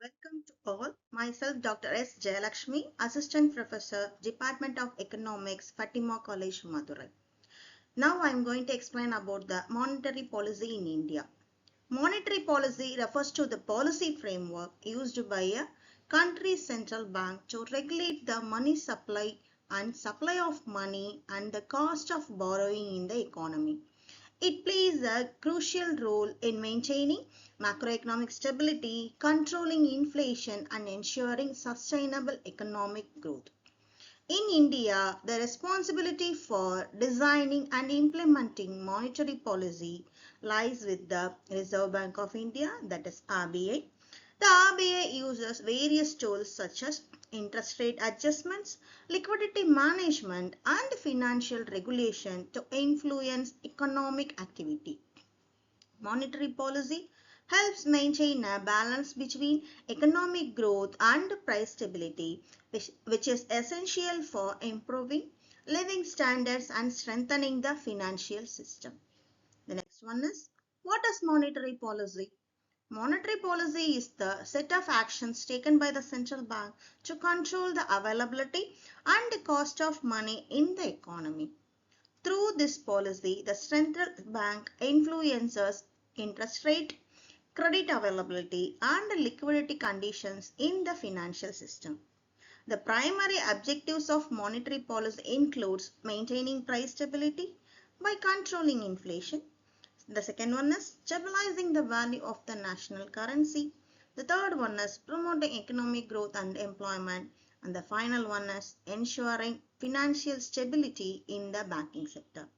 Welcome to all. Myself, Dr. S. Jeyalakshmi, Assistant Professor, Department of Economics, Fatima College, Madurai. Now I am going to explain about the monetary policy in India. Monetary policy refers to the policy framework used by a country's central bank to regulate the money supply and supply of money and the cost of borrowing in the economy. It plays a crucial role in maintaining macroeconomic stability, controlling inflation, and ensuring sustainable economic growth. In India, the responsibility for designing and implementing monetary policy lies with the Reserve Bank of India, that is RBI. The RBI uses various tools such as interest rate adjustments, liquidity management, and financial regulation to influence economic activity. Monetary policy helps maintain a balance between economic growth and price stability, which is essential for improving living standards and strengthening the financial system. The next one is, what is monetary policy? Monetary policy is the set of actions taken by the central bank to control the availability and the cost of money in the economy. Through this policy, the central bank influences interest rate, credit availability, and liquidity conditions in the financial system. The primary objectives of monetary policy includes maintaining price stability by controlling inflation. The second one is stabilizing the value of the national currency. The third one is promoting economic growth and employment. And the final one is ensuring financial stability in the banking sector.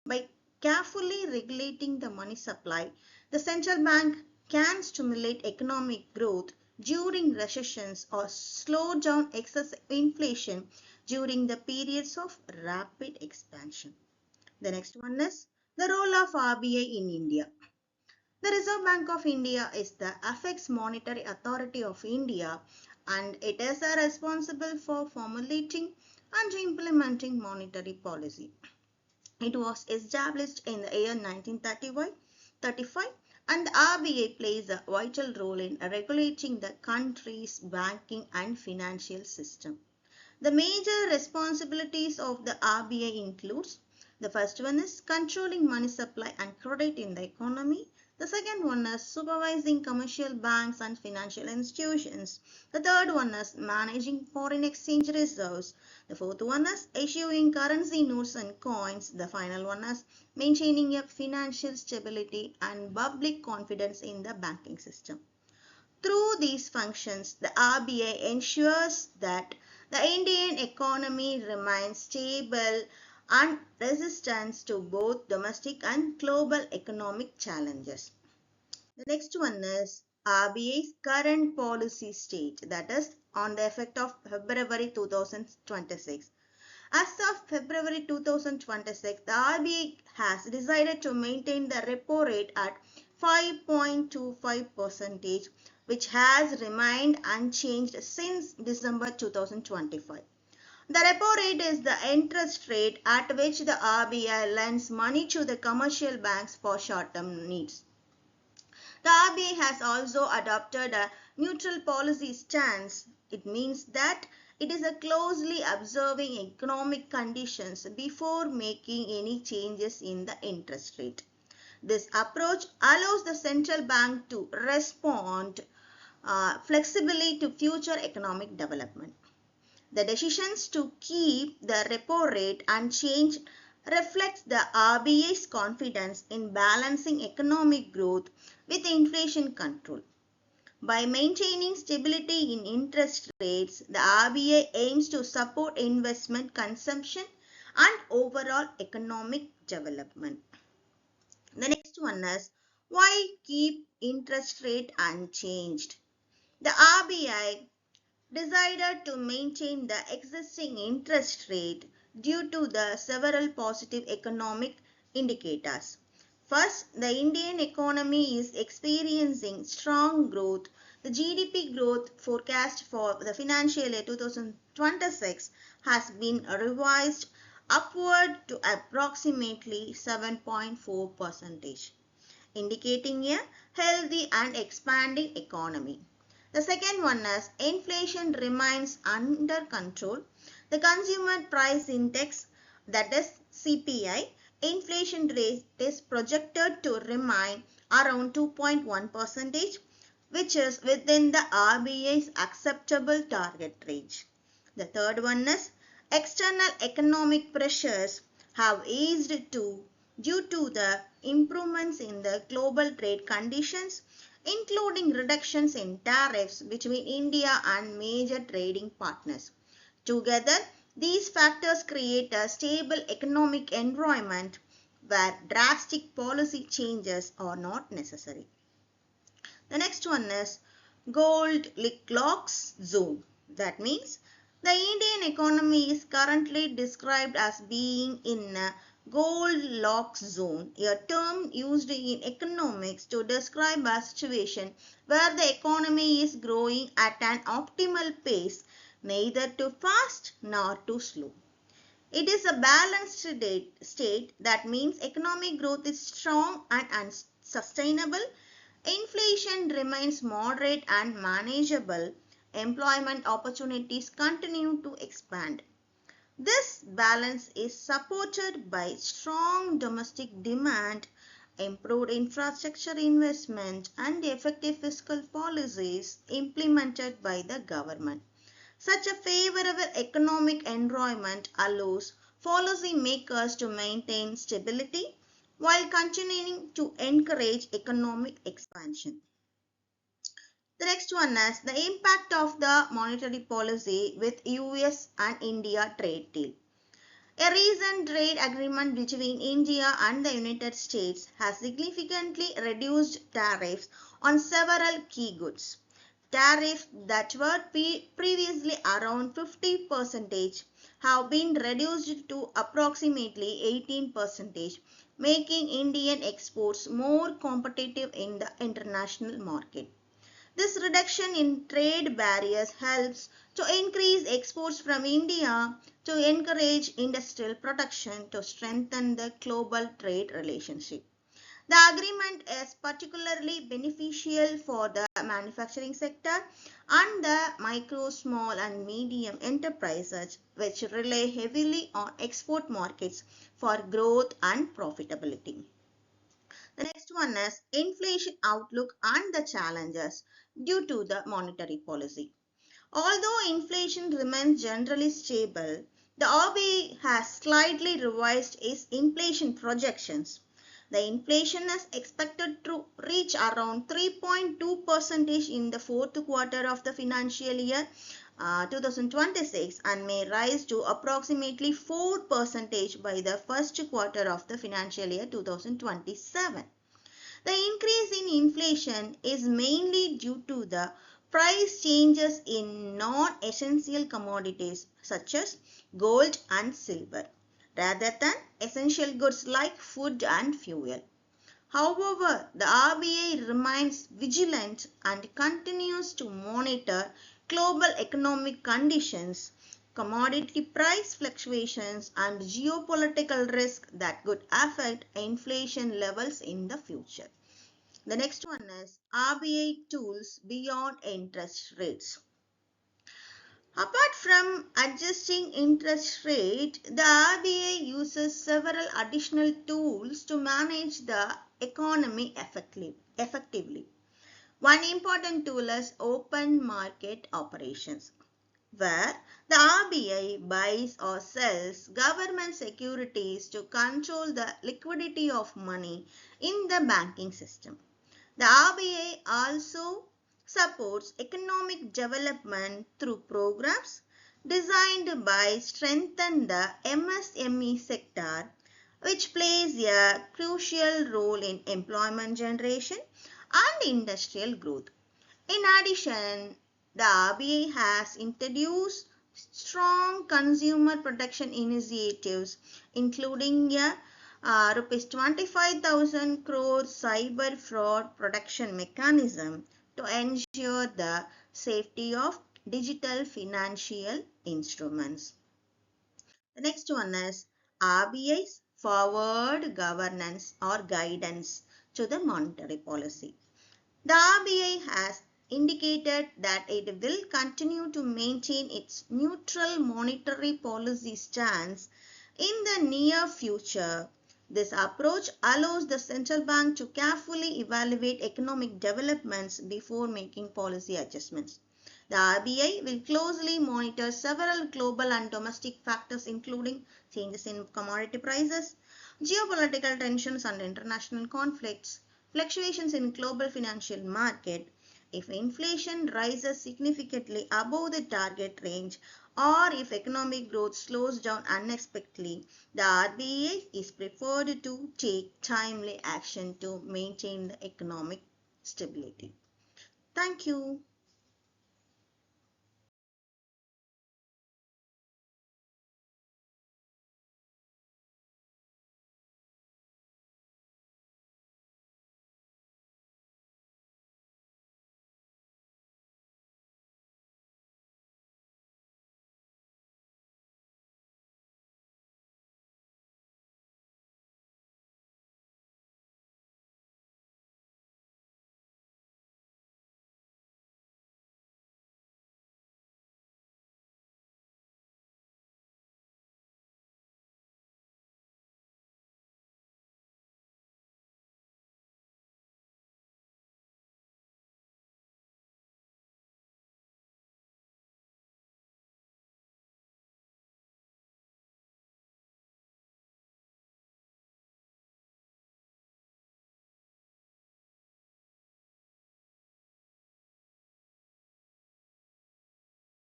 By carefully regulating the money supply, the central bank can stimulate economic growth during recessions or slow down excessive inflation during the periods of rapid expansion. The next one is the role of RBI in India. The Reserve Bank of India is the apex monetary authority of India, and it is responsible for formulating and implementing monetary policy. It was established in the year 1935, and the RBI plays a vital role in regulating the country's banking and financial system. The major responsibilities of the RBI includes, the first one is controlling money supply and credit in the economy. The second one is supervising commercial banks and financial institutions. The third one is managing foreign exchange reserves. The fourth one is issuing currency notes and coins. The final one is maintaining a financial stability and public confidence in the banking system. Through these functions, the RBI ensures that the Indian economy remains stable and resistant to both domestic and global economic challenges. The next one is RBI's current policy state, that is on the effect of February 2026. As of February 2026, the RBI has decided to maintain the repo rate at 5.25%, which has remained unchanged since December 2025. The repo rate is the interest rate at which the RBI lends money to the commercial banks for short-term needs. The RBI has also adopted a neutral policy stance. It means that it is closely observing economic conditions before making any changes in the interest rate. This approach allows the central bank to respond flexibly to future economic development. The decisions to keep the repo rate unchanged reflects the RBI's confidence in balancing economic growth with inflation control. By maintaining stability in interest rates, the RBI aims to support investment, consumption, and overall economic development. The next one is, why keep interest rate unchanged? The RBI decided to maintain the existing interest rate due to the several positive economic indicators. First, the Indian economy is experiencing strong growth. The GDP growth forecast for the financial year 2026 has been revised upward to approximately 7.4%, indicating a healthy and expanding economy. The second one is inflation remains under control. The consumer price index, that is CPI, inflation rate is projected to remain around 2.1%, which is within the RBI's acceptable target range. The third one is external economic pressures have eased too due to the improvements in the global trade conditions, including reductions in tariffs between India and major trading partners. Together, these factors create a stable economic environment where drastic policy changes are not necessary. The next one is Goldilocks zone. That means the Indian economy is currently described as being in a Goldilocks zone, a term used in economics to describe a situation where the economy is growing at an optimal pace, neither too fast nor too slow. It is a balanced state that means economic growth is strong and sustainable. Inflation remains moderate and manageable. Employment opportunities continue to expand. This balance is supported by strong domestic demand, improved infrastructure investment, and effective fiscal policies implemented by the government. Such a favorable economic environment allows policymakers to maintain stability while continuing to encourage economic expansion. The next one is the impact of the monetary policy with US and India trade deal. A recent trade agreement between India and the United States has significantly reduced tariffs on several key goods. Tariffs that were previously around 50% have been reduced to approximately 18%, making Indian exports more competitive in the international market. This reduction in trade barriers helps to increase exports from India, to encourage industrial production, to strengthen the global trade relationship. The agreement is particularly beneficial for the manufacturing sector and the micro, small and medium enterprises which rely heavily on export markets for growth and profitability. The next one is inflation outlook and the challenges due to the monetary policy. Although inflation remains generally stable, the RBI has slightly revised its inflation projections. The inflation is expected to reach around 3.2% in the fourth quarter of the financial year 2026 and may rise to approximately 4% by the first quarter of the financial year 2027. The increase in inflation is mainly due to the price changes in non-essential commodities such as gold and silver, rather than essential goods like food and fuel. However, the RBI remains vigilant and continues to monitor global economic conditions, commodity price fluctuations, and geopolitical risks that could affect inflation levels in the future. The next one is RBI tools beyond interest rates. Apart from adjusting interest rate, the RBI uses several additional tools to manage the economy effectively. One important tool is open market operations, where the RBI buys or sells government securities to control the liquidity of money in the banking system. The RBI also supports economic development through programs designed by strengthen the MSME sector, which plays a crucial role in employment generation and industrial growth. In addition, the RBI has introduced strong consumer protection initiatives, including a rupees 25,000 crore cyber fraud protection mechanism to ensure the safety of digital financial instruments. The next one is RBI's forward governance or guidance to the monetary policy. The RBI has indicated that it will continue to maintain its neutral monetary policy stance in the near future. This approach allows the central bank to carefully evaluate economic developments before making policy adjustments. The RBI will closely monitor several global and domestic factors including changes in commodity prices, geopolitical tensions and international conflicts, fluctuations in global financial market. If inflation rises significantly above the target range or if economic growth slows down unexpectedly, the RBI is preferred to take timely action to maintain the economic stability. Thank you.